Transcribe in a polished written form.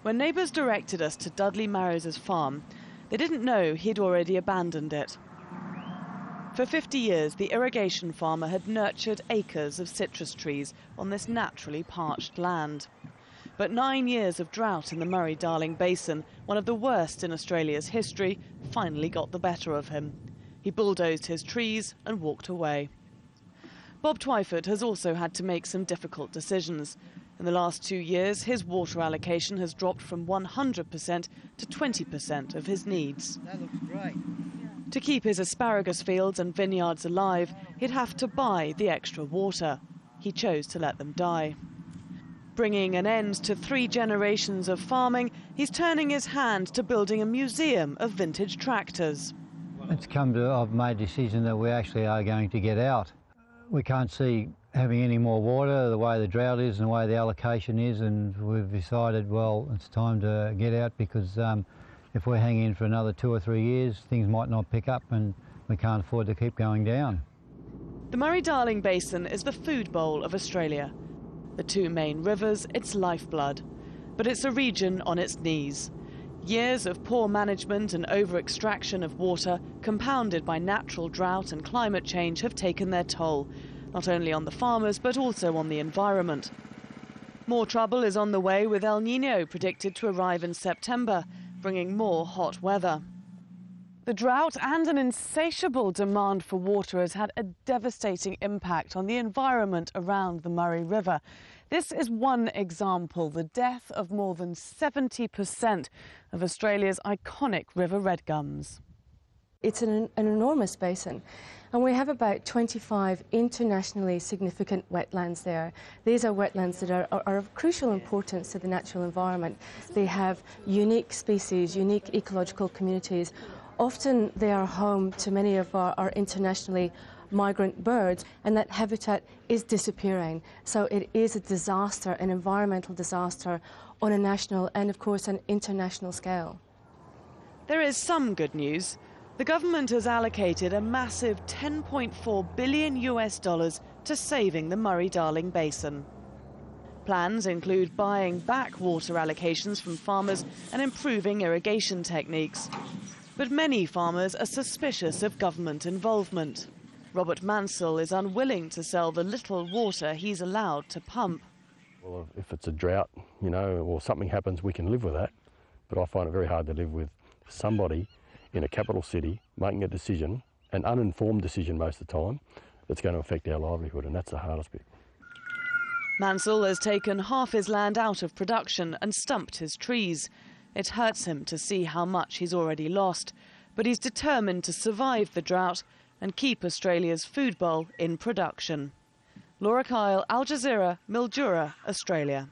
When neighbours directed us to Dudley Marrows's farm, they didn't know he'd already abandoned it. For 50 years, the irrigation farmer had nurtured acres of citrus trees on this naturally parched land. But 9 years of drought in the Murray-Darling Basin, one of the worst in Australia's history, finally got the better of him. He bulldozed his trees and walked away. Bob TWYFORD has also had to make some difficult decisions. In the last 2 years, his water allocation has dropped from 100% to 20% of his needs. That looks great. To keep his asparagus fields and vineyards alive, he'd have to buy the extra water. He chose to let them die. Bringing an end to 3 generations of farming, he's turning his hand to building a museum of vintage tractors. I've made a decision that we actually are going to get out. We can't see having any more water, the way the drought is and the way the allocation is, and we've decided, well, it's time to get out because if we're hanging in for another 2 or 3 years, things might not pick up and we can't afford to keep going down. The Murray-Darling Basin is the food bowl of Australia. The 2 main rivers, its lifeblood. But it's a region on its knees. Years of poor management and over-extraction of water, compounded by natural drought and climate change, have taken their toll, not only on the farmers but also on the environment. More trouble is on the way, with El Nino predicted to arrive in September, bringing more hot weather. The drought and an insatiable demand for water has had a devastating impact on the environment around the Murray River. This is one example, the death of more than 70% of Australia's iconic river redgums. It's an enormous basin, and we have about 25 internationally significant wetlands there. These are wetlands that are of crucial importance to the natural environment. They have unique species, unique ecological communities. Often they are home to many of our internationally migrant birds, and that habitat is disappearing. So it is a disaster, an environmental disaster on a national and, of course, an international scale. There is some good news. The government has allocated a massive $10.4 billion to saving the Murray-Darling Basin. Plans include buying back water allocations from farmers and improving irrigation techniques. But many farmers are suspicious of government involvement. Robert MANSELL is unwilling to sell the little water he's allowed to pump. Well, if it's a drought, or something happens, we can live with that. But I find it very hard to live with somebody in a capital city making a decision, an uninformed decision most of the time, that's going to affect our livelihood, and that's the hardest bit. MANSELL has taken half his land out of production and stumped his trees. It hurts him to see how much he's already lost, but he's determined to survive the drought and keep Australia's food bowl in production. Laura Kyle, Al Jazeera, Mildura, Australia.